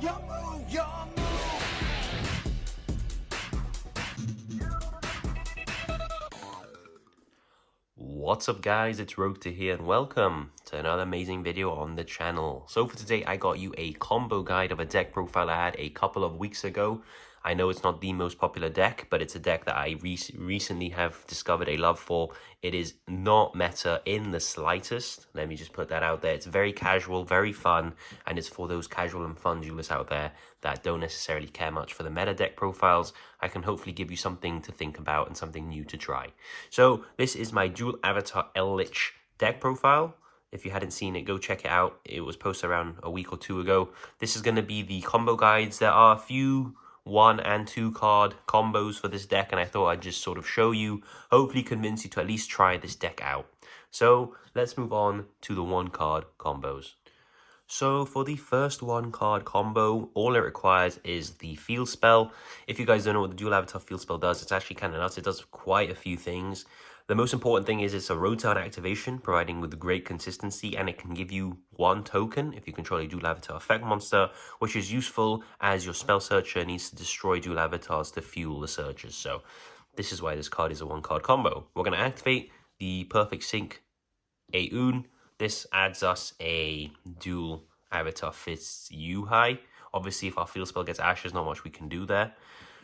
Your move, your move. What's up guys, it's Rogue here and welcome to another amazing video on the channel. So for today I got you a combo guide of a deck profile I had a couple of weeks ago. I know it's not the most popular deck, but it's a deck that I recently have discovered a love for. It is not meta in the slightest. Let me just put that out there. It's very casual, very fun, and it's for those casual and fun duelists out there that don't necessarily care much for the meta deck profiles. I can hopefully give you something to think about and something new to try. So this is my dual avatar Eldlich deck profile. If you hadn't seen it, go check it out. It was posted around a week or two ago. This is going to be the combo guides. There are a few 1 and 2 card combos for this deck, and I thought I'd just sort of show you, hopefully convince you to at least try this deck out. So let's move on to the 1 card combos. So for the first 1 card combo, all it requires is the field spell. If you guys don't know what the dual avatar field spell does, it's actually kind of nuts. It does quite a few things. The most important thing is it's a rotate activation, providing with great consistency, and it can give you 1 token if you control a dual avatar effect monster, which is useful as your spell searcher needs to destroy dual avatars to fuel the searches. So this is why this card is a 1 card combo. We're going to activate the Perfect Sync Aeon. This adds us a dual avatar Fist Yugioh. Obviously, if our field spell gets Ash, there's not much we can do there.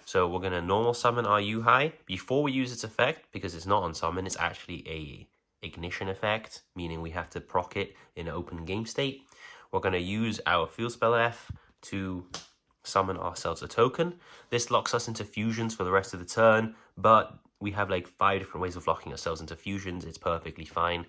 So we're going to normal summon our Yugioh before we use its effect, because it's not on summon, it's actually a ignition effect, meaning we have to proc it in an open game state. We're going to use our field spell F to summon ourselves a token. This locks us into fusions for the rest of the turn, but we have like 5 different ways of locking ourselves into fusions. It's perfectly fine.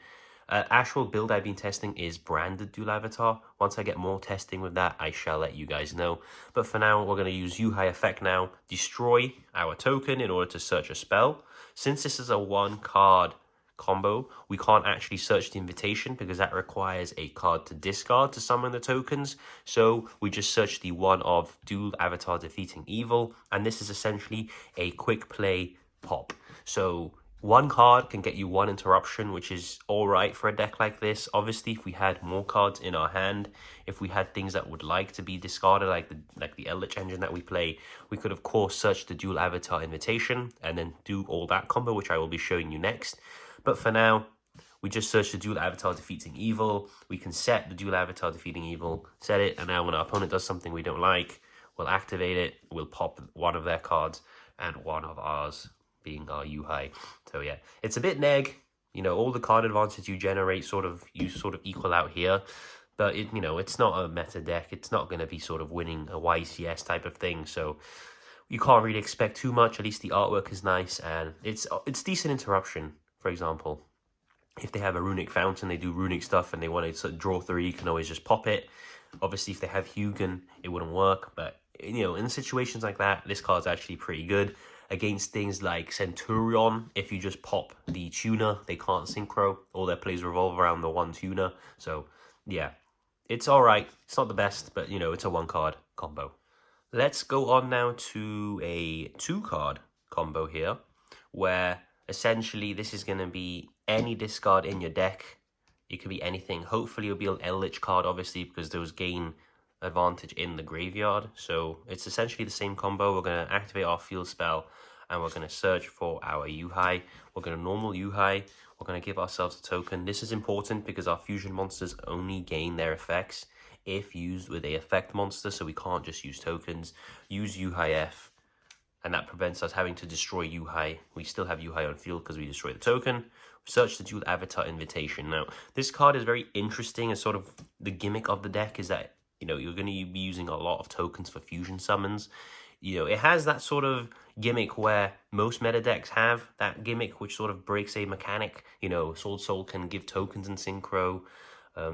Actual build I've been testing is branded dual avatar. Once I get more testing with that, I shall let you guys know. But for now, we're going to use Yugioh effect now. Destroy our token in order to search a spell. Since this is a 1 card combo, we can't actually search the invitation because that requires a card to discard to summon the tokens. So we just search the one of dual avatar defeating evil. And this is essentially a quick play pop. So 1 card can get you 1 interruption, which is alright for a deck like this. Obviously, if we had more cards in our hand, if we had things that would like to be discarded, like the Eldlich engine that we play, we could of course search the dual avatar invitation and then do all that combo, which I will be showing you next. But for now, we just search the dual avatar defeating evil. We can set the dual avatar defeating evil, set it, and now when our opponent does something we don't like, we'll activate it, we'll pop 1 of their cards and 1 of ours, being our Yugioh. So yeah, it's a bit neg. You know, all the card advantage you generate sort of equal out here. But it, you know, it's not a meta deck. It's not going to be sort of winning a YCS type of thing. So you can't really expect too much. At least the artwork is nice, and it's decent interruption. For example, if they have a runic fountain, they do runic stuff, and they want to sort of draw 3, you can always just pop it. Obviously, if they have Hugin, it wouldn't work. But you know, in situations like that, this card's actually pretty good. Against things like Centurion, if you just pop the tuner, they can't synchro. All their plays revolve around the 1 tuner. So, yeah, it's alright. It's not the best, but, you know, it's a 1 card combo. Let's go on now to a 2 card combo here, where essentially this is going to be any discard in your deck. It could be anything. Hopefully it'll be an Eldlich card, obviously, because those gain advantage in the graveyard. So it's essentially the same combo. We're going to activate our field spell and we're going to search for our Yugioh. We're going to normal Yugioh. We're going to give ourselves a token. This is important because our fusion monsters only gain their effects if used with a effect monster, so we can't just use tokens. Use Yugioh F, and that prevents us having to destroy Yugioh. We still have Yugioh on field because we destroy the token. Search the dual avatar invitation. Now, this card is very interesting, and sort of the gimmick of the deck is that, you know, you're going to be using a lot of tokens for fusion summons. You know, it has that sort of gimmick where most meta decks have that gimmick, which sort of breaks a mechanic. You know, Sword Soul can give tokens in synchro.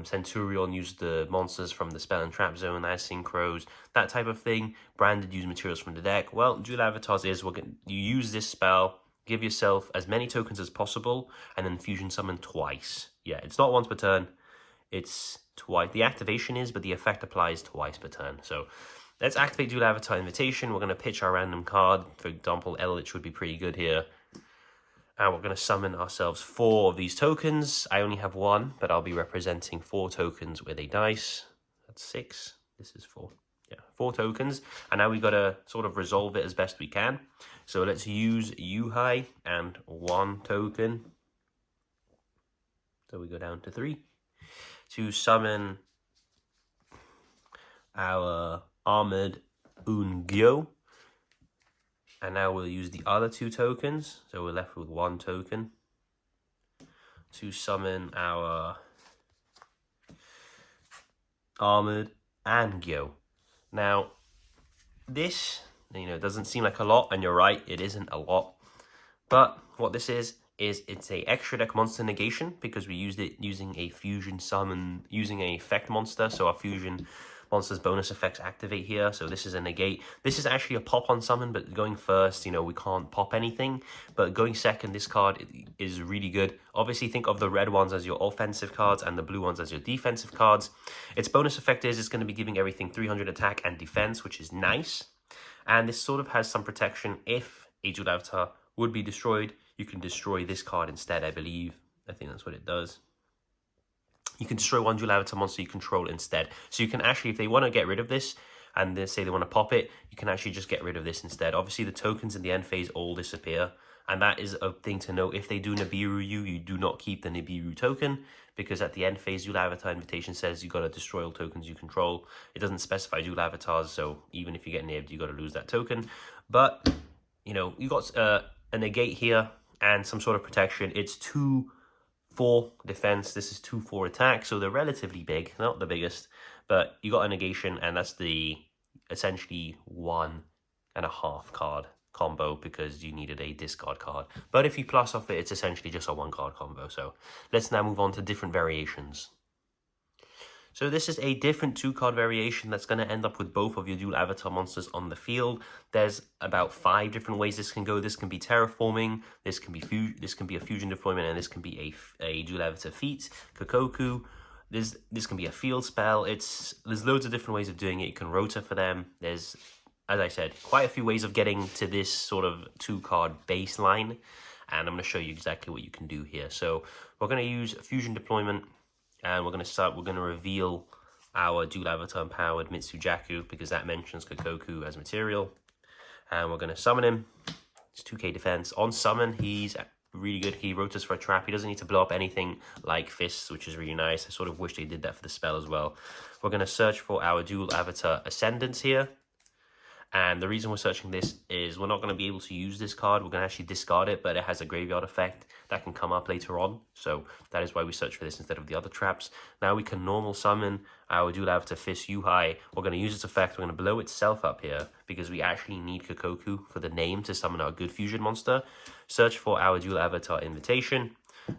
Centurion used the monsters from the spell and trap zone as synchros. That type of thing. Branded use materials from the deck. Well, dual avatars is you use this spell, give yourself as many tokens as possible, and then fusion summon twice. Yeah, it's not once per turn. It's twice. The activation is, but the effect applies twice per turn. So let's activate dual avatar invitation. We're going to pitch our random card. For example, Eldlich would be pretty good here. And we're going to summon ourselves 4 of these tokens. I only have 1, but I'll be representing 4 tokens with a dice. That's 6. This is 4. Yeah, 4 tokens, and now we got to sort of resolve it as best we can. So let's use Yugioh and 1 token. So we go down to 3 to summon our armored Yugioh. And now we'll use the other 2 tokens. So we're left with 1 token to summon our armored Yugioh. Now, this, doesn't seem like a lot, and you're right, it isn't a lot. But what this is it's a extra deck monster negation, because we used it using a fusion summon, using an effect monster, so our fusion monster's bonus effects activate here. So this is a negate. This is actually a pop on summon, but going first, we can't pop anything. But going second, this card is really good. Obviously, think of the red ones as your offensive cards and the blue ones as your defensive cards. Its bonus effect is it's going to be giving everything 300 attack and defense, which is nice. And this sort of has some protection. If a dual avatar would be destroyed, you can destroy this card instead, I believe. I think that's what it does. You can destroy 1 dual avatar monster you control instead. So you can actually, if they want to get rid of this, and they say they want to pop it, you can actually just get rid of this instead. Obviously, the tokens in the end phase all disappear. And that is a thing to note. If they do Nibiru you do not keep the Nibiru token, because at the end phase, dual avatar invitation says you got to destroy all tokens you control. It doesn't specify dual avatars, so even if you get nabbed, you got to lose that token. But, you got a negate here and some sort of protection. It's 2/4 defense. This is 2/4 attack, so they're relatively big, not the biggest, but you got a negation, and that's the essentially 1.5 card combo, because you needed a discard card. But if you plus off it, it's essentially just a 1 card combo. So let's now move on to different variations. So this is a different 2 card variation that's going to end up with both of your dual avatar monsters on the field. There's about 5 different ways this can go. This can be terraforming, this can be a fusion deployment, and this can be a dual avatar feat, Kokoku. This can be a field spell. There's loads of different ways of doing it. You can rota for them. There's, as I said, quite a few ways of getting to this sort of 2 card baseline, and I'm going to show you exactly what you can do here. So we're going to use fusion deployment. And we're going to reveal our dual avatar empowered Mitsujaku, because that mentions Kokoku as material. And we're going to summon him. It's 2k defense. On summon, he's really good. He rotates for a trap. He doesn't need to blow up anything like fists, which is really nice. I sort of wish they did that for the spell as well. We're going to search for our dual avatar Ascendance here. And the reason we're searching this is we're not going to be able to use this card. We're going to actually discard it, but it has a graveyard effect that can come up later on. So that is why we search for this instead of the other traps. Now we can normal summon our dual avatar Fist Yugioh. We're going to use its effect. We're going to blow itself up here, because we actually need Kokoku for the name to summon our good fusion monster. Search for our dual avatar Invitation.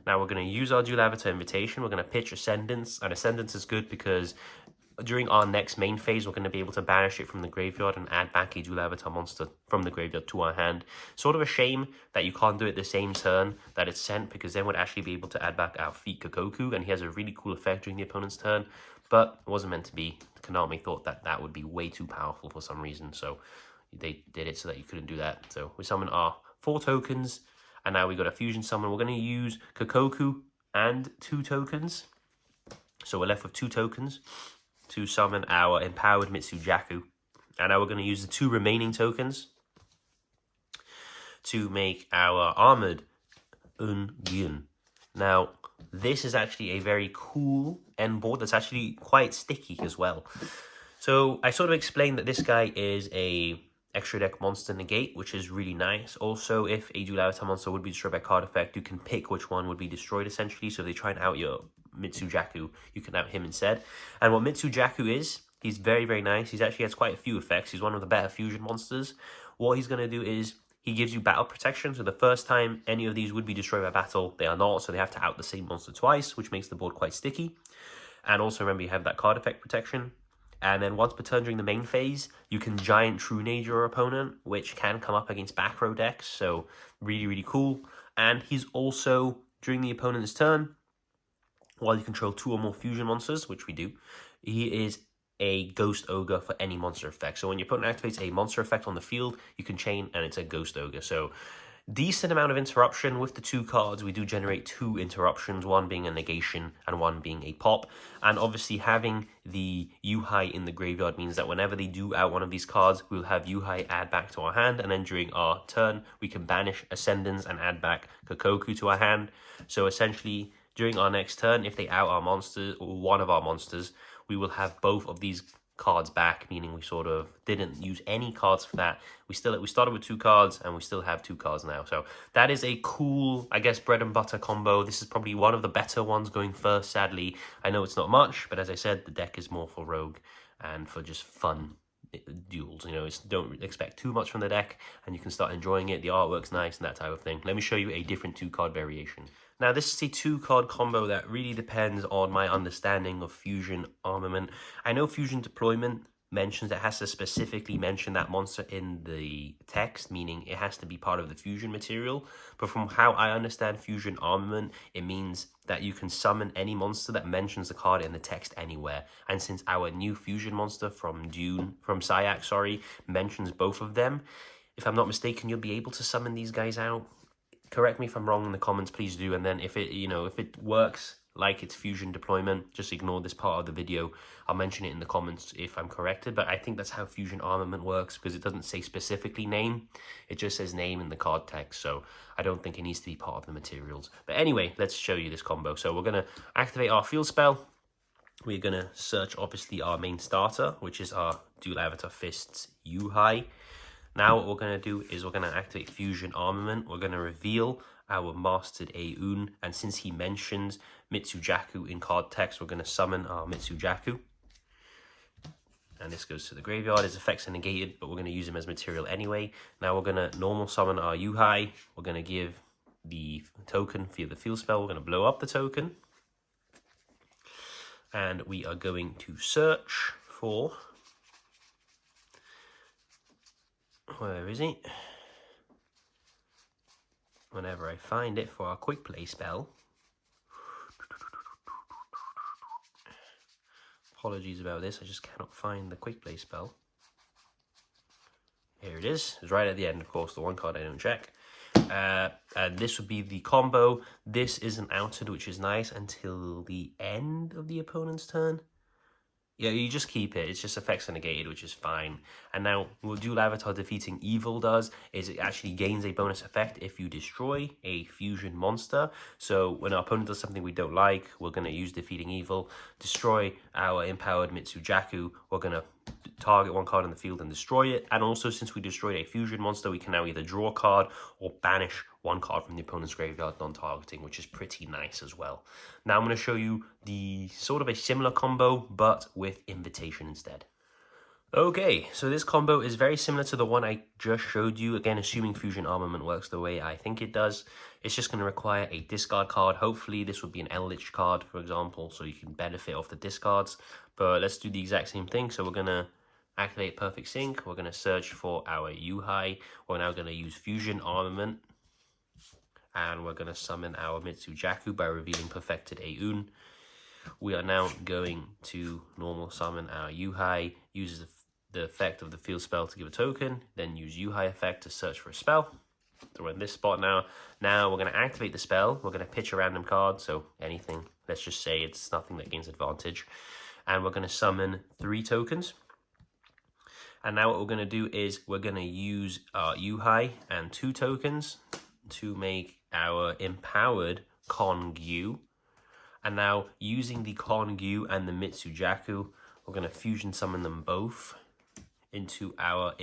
Now we're going to use our dual avatar Invitation. We're going to pitch Ascendance. And Ascendance is good because during our next main phase, we're going to be able to banish it from the graveyard and add back a dual avatar monster from the graveyard to our hand. Sort of a shame that you can't do it the same turn that it's sent, because then we'd actually be able to add back our feat Kokoku, and he has a really cool effect during the opponent's turn, but it wasn't meant to be. Konami thought that that would be way too powerful for some reason, so they did it so that you couldn't do that. So we summon our 4 tokens, and now we got a fusion summon. We're going to use Kokoku and 2 tokens, so we're left with 2 tokens to summon our empowered Mitsujaku. And now we're going to use the 2 remaining tokens to make our armored Yugioh. Now, this is actually a very cool end board that's actually quite sticky as well. So I sort of explained that this guy is a extra deck monster negate, which is really nice. Also, if a dual avatar monster would be destroyed by card effect, you can pick which one would be destroyed essentially. So if they try and out your Mitsujaku, you can out him instead. And what Mitsujaku is, he's very, very nice. He actually has quite a few effects. He's one of the better fusion monsters. What he's going to do is he gives you battle protection. So the first time any of these would be destroyed by battle, they are not. So they have to out the same monster twice, which makes the board quite sticky. And also remember, you have that card effect protection. And then once per turn during the main phase, you can Giant Trunade your opponent, which can come up against back row decks. So really, really cool. And he's also, during the opponent's turn, while you control 2 or more fusion monsters, which we do, he is a Ghost Ogre for any monster effect. So when your opponent activates a monster effect on the field, you can chain, and it's a Ghost Ogre. So Decent amount of interruption with the 2 cards. We do generate 2 interruptions, one being a negation and one being a pop. And obviously having the Yugioh in the graveyard means that whenever they do out one of these cards, we'll have Yugioh add back to our hand, and then during our turn, we can banish Ascendance and add back Kokoku to our hand. So essentially, during our next turn, if they out our monsters, or one of our monsters, we will have both of these cards back, meaning we sort of didn't use any cards for that. We started with 2 cards and we still have 2 cards now. So that is a cool, I guess, bread and butter combo. This is probably one of the better ones going first, sadly. I know it's not much, but as I said, the deck is more for rogue and for just fun duels. You know, don't expect too much from the deck and you can start enjoying it. The artwork's nice and that type of thing. Let me show you a different 2-card variation. Now, this is a 2-card combo that really depends on my understanding of fusion armament. I know fusion deployment mentions it has to specifically mention that monster in the text, meaning it has to be part of the fusion material. But from how I understand fusion armament, it means that you can summon any monster that mentions the card in the text anywhere. And since our new fusion monster from Syac, mentions both of them, if I'm not mistaken, you'll be able to summon these guys out. Correct me if I'm wrong in the comments, please do. And then if it works like it's fusion deployment, just ignore this part of the video. I'll mention it in the comments if I'm corrected, but I think that's how fusion armament works, because it doesn't say specifically name, it just says name in the card text, so I don't think it needs to be part of the materials. But anyway, let's show you this combo. So we're going to activate our field spell. We're going to search, obviously, our main starter, which is our Dual Avatar Fists Yugioh. Now what we're going to do is we're going to activate Fusion Armament. We're going to reveal our Mastered Aeun, and since he mentions Mitsujaku in card text, we're going to summon our Mitsujaku. And this goes to the graveyard. His effects are negated, but we're going to use him as material anyway. Now we're going to normal summon our Yugioh. We're going to give the token via the field spell. We're going to blow up the token. And we are going to search for... where is he? Whenever I find it, for our quick play spell. Apologies about this, I just cannot find the quick play spell. Here it is. It's right at the end, of course, the one card I don't check. And this would be the combo. This isn't outed, which is nice, until the end of the opponent's turn. Yeah, you just keep it. It's just effects are negated, which is fine. And now, what Dual Avatar Defeating Evil does is it actually gains a bonus effect if you destroy a fusion monster. So when our opponent does something we don't like, we're going to use Defeating Evil, destroy our empowered Mitsujaku. We're going to target one card in the field and destroy it. And also, since we destroyed a fusion monster, we can now either draw a card or banish one card from the opponent's graveyard non-targeting, which is pretty nice as well. Now I'm going to show you the sort of a similar combo, but with Invitation instead. Okay, so this combo is very similar to the one I just showed you. Again, assuming Fusion Armament works the way I think it does. It's just going to require a discard card. Hopefully this would be an Eldlich card, for example, so you can benefit off the discards. But let's do the exact same thing. So we're going to activate Perfect Sync. We're going to search for our Yugioh. We're now going to use Fusion Armament. And we're going to summon our Mitsujaku by revealing Perfected Aeun. We are now going to normal summon our Yugioh, uses the effect of the field spell to give a token, then use Yugioh effect to search for a spell. So we're in this spot now. Now we're going to activate the spell. We're going to pitch a random card, so anything. Let's just say it's nothing that gains advantage. And we're going to summon 3 tokens. And now what we're going to do is we're going to use our Yugioh and 2 tokens to make our empowered Kongyu. And now using the Kongyu and the Mitsujaku, we're going to fusion summon them both into our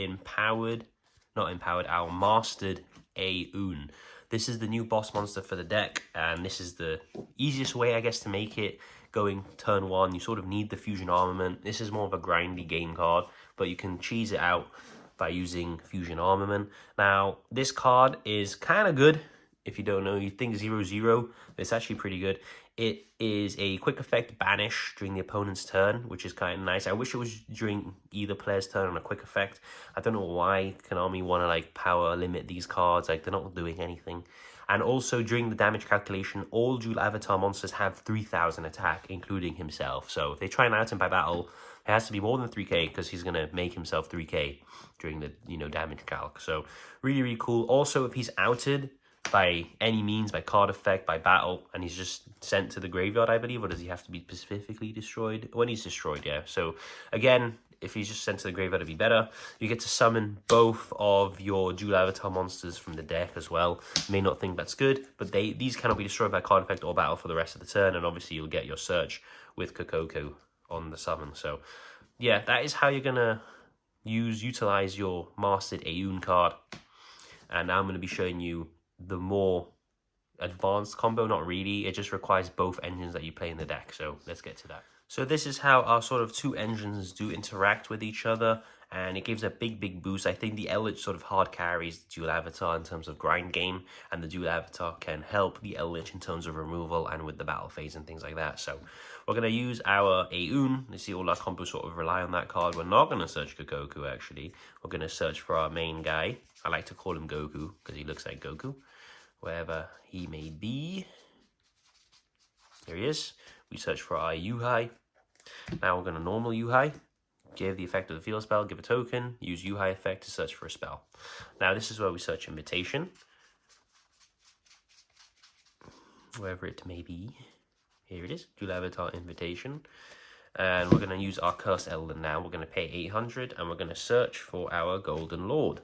our mastered Aeun. This is the new boss monster for the deck, and this is the easiest way, I guess, to make it going turn 1. You sort of need the fusion armament. This is more of a grindy game card, but you can cheese it out by using fusion armament. Now, this card is kind of good. If you don't know, you think 0/0, it's actually pretty good. It is a quick effect banish during the opponent's turn, which is kind of nice. I wish it was during either player's turn on a quick effect. I don't know why Konami want to like power limit these cards. Like, they're not doing anything. And also during the damage calculation, all dual avatar monsters have 3000 attack, including himself. So if they try and out him by battle, it has to be more than 3k because he's going to make himself 3k during the, damage calc. So really, really cool. Also, if he's outed by any means, by card effect, by battle, and he's just sent to the graveyard, I believe, or does he have to be specifically destroyed? When he's destroyed, yeah. So again, if he's just sent to the graveyard, it'd be better. You get to summon both of your dual avatar monsters from the deck as well. You may not think that's good, but these cannot be destroyed by card effect or battle for the rest of the turn, and obviously you'll get your search with Kokoko on the summon. So yeah, that is how you're gonna utilize your mastered Aeon card. And now I'm going to be showing you the more advanced combo. Not really, it just requires both engines that you play in the deck. So let's get to that. So this is how our sort of two engines do interact with each other, and it gives a big boost. I think the Eldlich sort of hard carries the dual avatar in terms of grind game, and the dual avatar can help the Eldlich in terms of removal and with the battle phase and things like that. So we're going to use our Aeon. You see all our combos sort of rely on that card. We're not going to search Goku actually. We're going to search for our main guy. I like to call him Goku because he looks like Goku, wherever he may be. There he is. We search for our Yugioh. Now we're going to normal Yugioh, give the effect of the field spell, give a token, use Yugioh effect to search for a spell. Now this is where we search Invitation, wherever it may be. Here it is, Dual Avatar Invitation. And we're going to use our Cursed Eldlich now. We're going to pay 800 and we're going to search for our Golden Lord.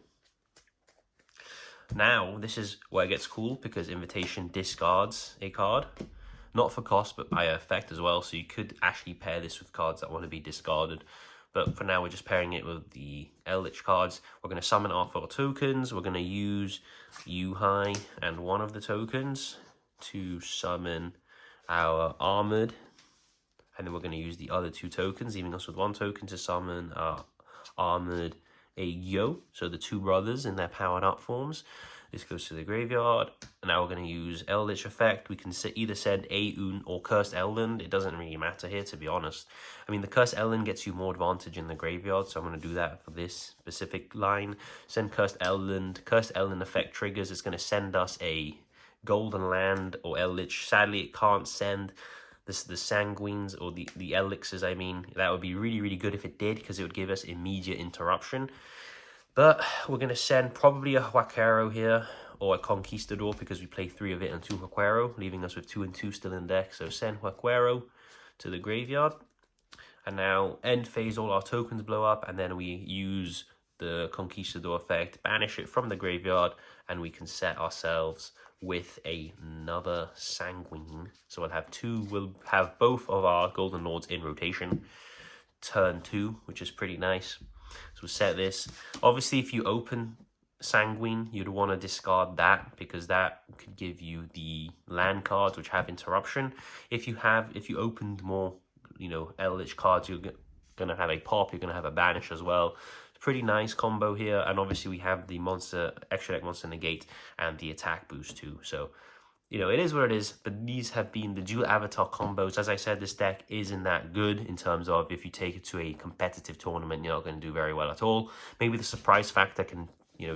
Now this is where it gets cool because Invitation discards a card. Not for cost, but by effect as well. So you could actually pair this with cards that want to be discarded. But for now, we're just pairing it with the Eldlich cards. We're going to summon our 4 tokens. We're going to use Yugioh and one of the tokens to summon our Armored. And then we're going to use the other 2 tokens, leaving us with 1 token to summon our Armored Yugioh. So the 2 brothers in their powered up forms. This goes to the graveyard. Now we're going to use Eldlich effect. We can either send Aeon or Cursed Eldlich. It doesn't really matter here, to be honest. I mean, the Cursed Eldlich gets you more advantage in the graveyard, so I'm going to do that for this specific line. Send Cursed Eldlich. Cursed Eldlich effect triggers. It's going to send us a Golden Land or Eldlich. Sadly, it can't send the Sanguines or the Elixers, I mean. That would be really good if it did, because it would give us immediate interruption. But we're going to send probably a Huaquero here, or a Conquistador, because we play 3 of it and 2 Huaquero, leaving us with 2 and 2 still in deck. So send Huaquero to the graveyard. And now end phase, all our tokens blow up, and then we use the Conquistador effect, banish it from the graveyard, and we can set ourselves with another Sanguine. So we'll have both of our Golden Lords in rotation. Turn 2, which is pretty nice. So we'll set this. Obviously, if you open Sanguine, you'd want to discard that because that could give you the land cards which have interruption. If you opened more, Eldlich cards, you're gonna have a pop. You're gonna have a banish as well. It's a pretty nice combo here, and obviously we have the extra deck monster negate and the attack boost too. So it is what it is, but these have been the dual avatar combos. As I said, this deck isn't that good in terms of if you take it to a competitive tournament, you're not going to do very well at all. Maybe the surprise factor can,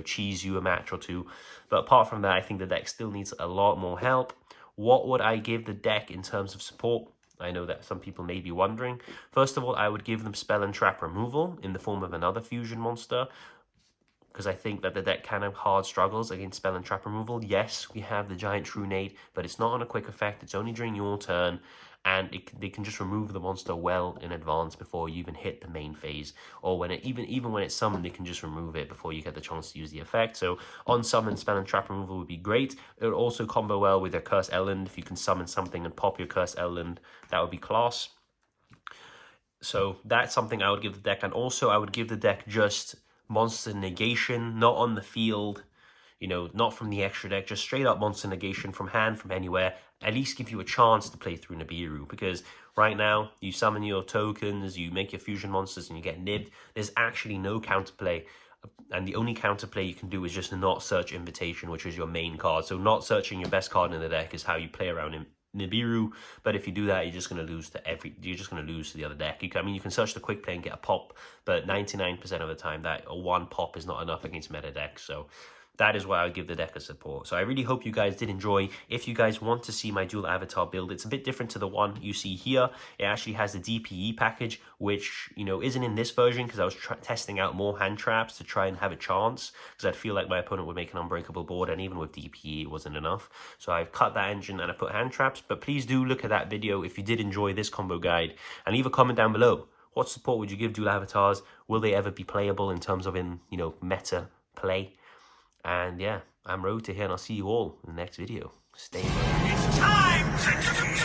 cheese you a match or 2. But apart from that, I think the deck still needs a lot more help. What would I give the deck in terms of support? I know that some people may be wondering. First of all, I would give them spell and trap removal in the form of another fusion monster, because I think that the deck kind of hard struggles against spell and trap removal. Yes, we have the Giant Trunade, but it's not on a quick effect. It's only during your turn, and they can just remove the monster well in advance before you even hit the main phase. Or when even when it's summoned, they can just remove it before you get the chance to use the effect. So on summon, spell and trap removal would be great. It would also combo well with your Cursed Eldlich. If you can summon something and pop your Cursed Eldlich, that would be class. So that's something I would give the deck. And also I would give the deck just monster negation, not on the field, not from the extra deck, just straight up monster negation from hand, from anywhere. At least give you a chance to play through Nibiru, because right now you summon your tokens, you make your fusion monsters, and you get nibbed. There's actually no counterplay, and the only counterplay you can do is just not search Invitation, which is your main card. So not searching your best card in the deck is how you play around Nibiru. But if you do that, you're just going to lose to the other deck. You can search the quick play and get a pop, but 99% of the time that a 1 pop is not enough against meta decks. So that is why I give the deck a support. So I really hope you guys did enjoy. If you guys want to see my dual avatar build, it's a bit different to the one you see here. It actually has the DPE package, which, you know, isn't in this version because I was testing out more hand traps to try and have a chance, because I'd feel like my opponent would make an unbreakable board, and even with DPE it wasn't enough. So I've cut that engine and I put hand traps. But please do look at that video if you did enjoy this combo guide, and leave a comment down below. What support would you give dual avatars? Will they ever be playable in terms of meta play? And yeah, I'm Road to here, and I'll see you all in the next video. Stay. It's time to